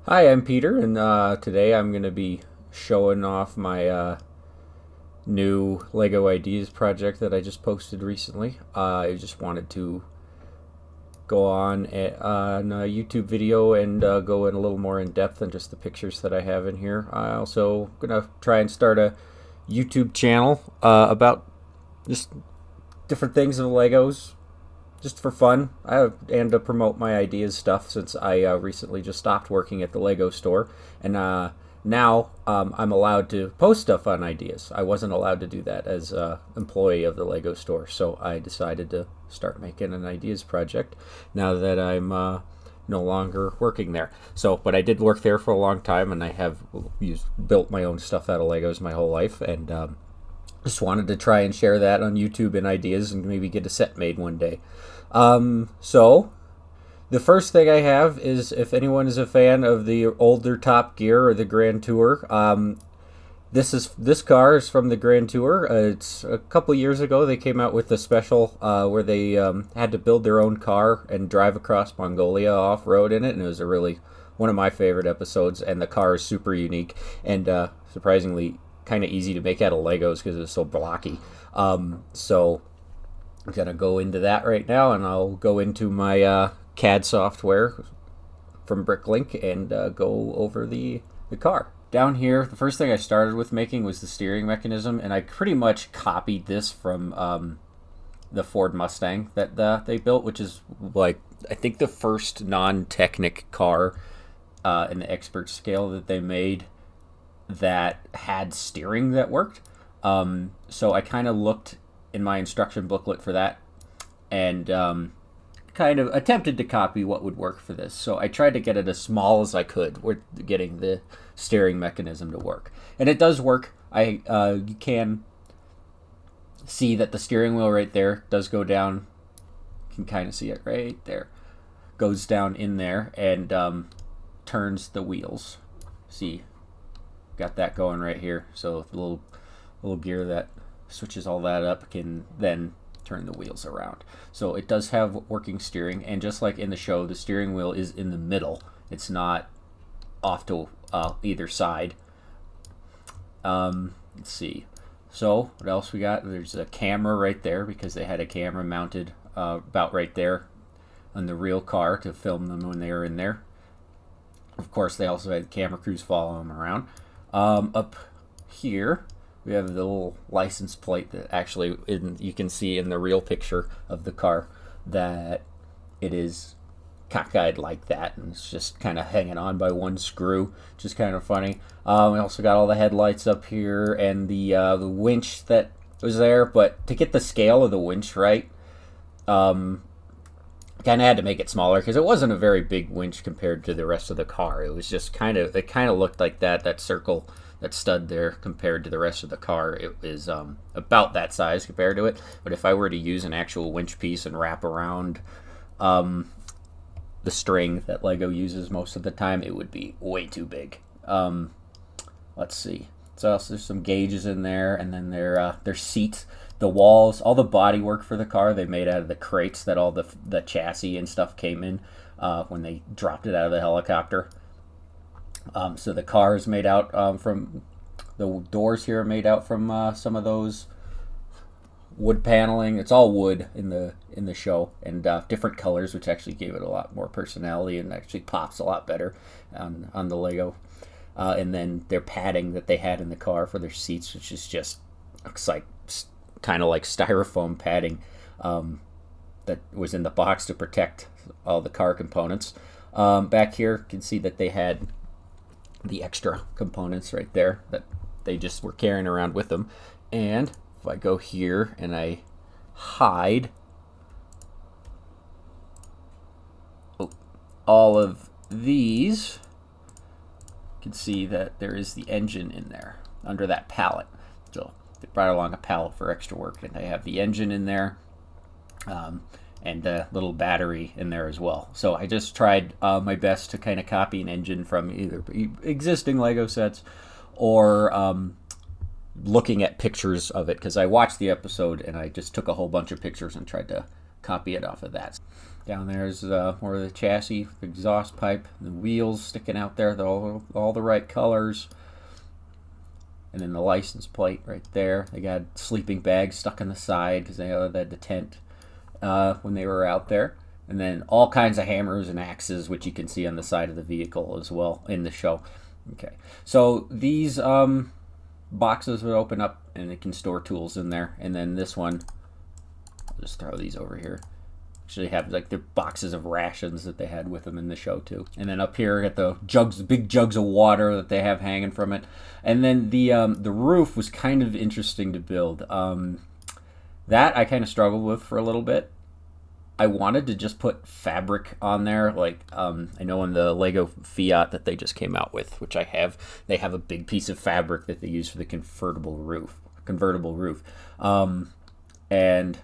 Hi, I'm Peter, and today I'm going to be showing off my new Lego Ideas project that I just posted recently. I just wanted to go on a YouTube video and go in a little more in depth than just the pictures that I have in here. I also going to try and start a YouTube channel about just different things of Legos, just for fun, and to promote my ideas stuff since I recently just stopped working at the Lego store, and now I'm allowed to post stuff on ideas. I wasn't allowed to do that as an employee of the Lego store, so I decided to start making an ideas project now that I'm no longer working there. So, but I did work there for a long time, and I have built my own stuff out of Legos my whole life, and just wanted to try and share that on YouTube and ideas and maybe get a set made one day. So the first thing I have is, if anyone is a fan of the older Top Gear or the Grand Tour, this car is from the Grand Tour. It's a couple years ago they came out with a special where they had to build their own car and drive across Mongolia off road in it, and it was a really one of my favorite episodes. And the car is super unique and surprisingly kind of easy to make out of Legos because it's so blocky. So I'm gonna go into that right now, and I'll go into my CAD software from Bricklink and go over the car. Down here, the first thing I started with making was the steering mechanism, and I pretty much copied this from the Ford Mustang that they built, which is like I think the first non-Technic car in the expert scale that they made that had steering that worked. So I kind of looked in my instruction booklet for that and kind of attempted to copy what would work for this. So I tried to get it as small as I could with getting the steering mechanism to work. And it does work. You can see that the steering wheel right there does go down. You can kind of see it right there. Goes down in there and turns the wheels. See, got that going right here. So the little gear that switches all that up can then turn the wheels around. So it does have working steering, and just like in the show, the steering wheel is in the middle. It's not off to either side. Let's see. So what else we got? There's a camera right there because they had a camera mounted about right there on the real car to film them when they were in there. Of course, they also had camera crews follow them around. Up here, we have the little license plate that actually you can see in the real picture of the car that it is cockeyed like that, and it's just kind of hanging on by one screw, which is kind of funny. We also got all the headlights up here and the winch that was there, but to get the scale of the winch right, kind of had to make it smaller because it wasn't a very big winch compared to the rest of the car. It was just it kind of looked like that circle, that stud there compared to the rest of the car. It is about that size compared to it. But if I were to use an actual winch piece and wrap around the string that Lego uses most of the time, it would be way too big. Let's see. So there's some gauges in there, and then their seats, the walls, all the body work for the car they made out of the crates that all the chassis and stuff came in when they dropped it out of the helicopter. So the car is made out from the doors here are made out from some of those wood paneling. It's all wood in the show, and different colors, which actually gave it a lot more personality and actually pops a lot better on the Lego. And then their padding that they had in the car for their seats, which is just looks like kind of like styrofoam padding that was in the box to protect all the car components. Back here, you can see that they had the extra components right there that they just were carrying around with them. And if I go here and I hide all of these, you can see that there is the engine in there under that pallet. So they brought along a pallet for extra work, and they have the engine in there and a little battery in there as well. So I just tried my best to kind of copy an engine from either existing Lego sets or looking at pictures of it, because I watched the episode and I just took a whole bunch of pictures and tried to copy it off of that. Down there is more of the chassis, the exhaust pipe, the wheels sticking out there, all the right colors. And then the license plate right there. They got sleeping bags stuck on the side because they had the tent when they were out there. And then all kinds of hammers and axes, which you can see on the side of the vehicle as well in the show. Okay, so these boxes would open up and it can store tools in there. And then this one, I'll just throw these over here. Actually have like the boxes of rations that they had with them in the show too. And then up here got the jugs, the big jugs of water that they have hanging from it. And then the roof was kind of interesting to build. That I kind of struggled with for a little bit. I wanted to just put fabric on there, like I know in the Lego Fiat that they just came out with, which I have. They have a big piece of fabric that they use for the convertible roof. And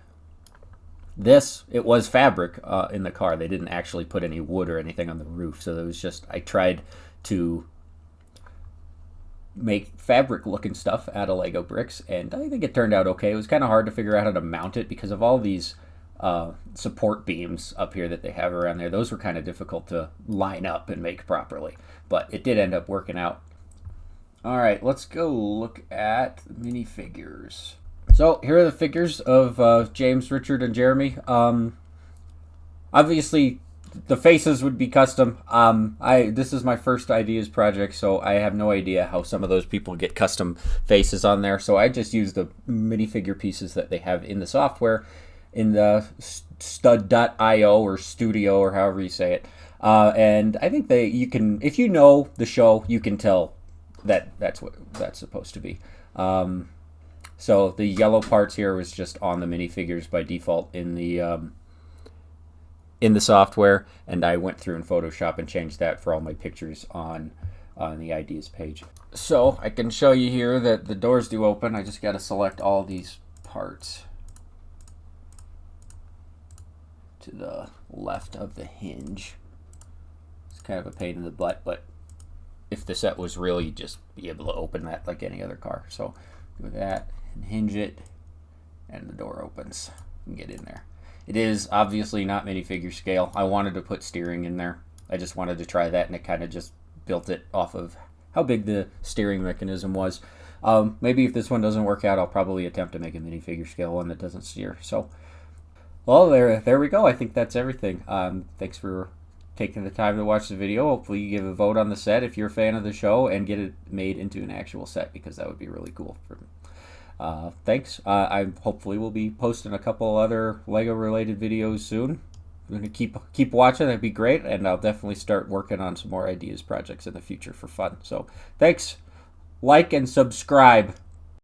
this, it was fabric in the car. They didn't actually put any wood or anything on the roof. So it was just, I tried to make fabric looking stuff out of Lego bricks, and I think it turned out okay. It was kind of hard to figure out how to mount it because of all these support beams up here that they have around there. Those were kind of difficult to line up and make properly, but it did end up working out. All right, let's go look at the minifigures. So here are the figures of James, Richard, and Jeremy. Obviously, the faces would be custom. This is my first ideas project, so I have no idea how some of those people get custom faces on there. So I just use the minifigure pieces that they have in the software, in the stud.io or studio or however you say it. And I think you can, if you know the show, you can tell that that's what that's supposed to be. So the yellow parts here was just on the minifigures by default in the software, and I went through in Photoshop and changed that for all my pictures on the ideas page. So I can show you here that the doors do open. I just got to select all these parts to the left of the hinge. It's kind of a pain in the butt, but if the set was real, you'd just be able to open that like any other car. So do that and hinge it, and the door opens. You can get in there. It is obviously not minifigure scale. I wanted to put steering in there. I just wanted to try that, and it kind of just built it off of how big the steering mechanism was. Maybe if this one doesn't work out, I'll probably attempt to make a minifigure scale one that doesn't steer. So, well, there we go. I think that's everything. Thanks for taking the time to watch the video. Hopefully you give a vote on the set if you're a fan of the show and get it made into an actual set, because that would be really cool for me. Thanks. I hopefully will be posting a couple other Lego related videos soon. I'm going to keep watching. That'd be great, and I'll definitely start working on some more ideas projects in the future for fun. So thanks. Like and subscribe.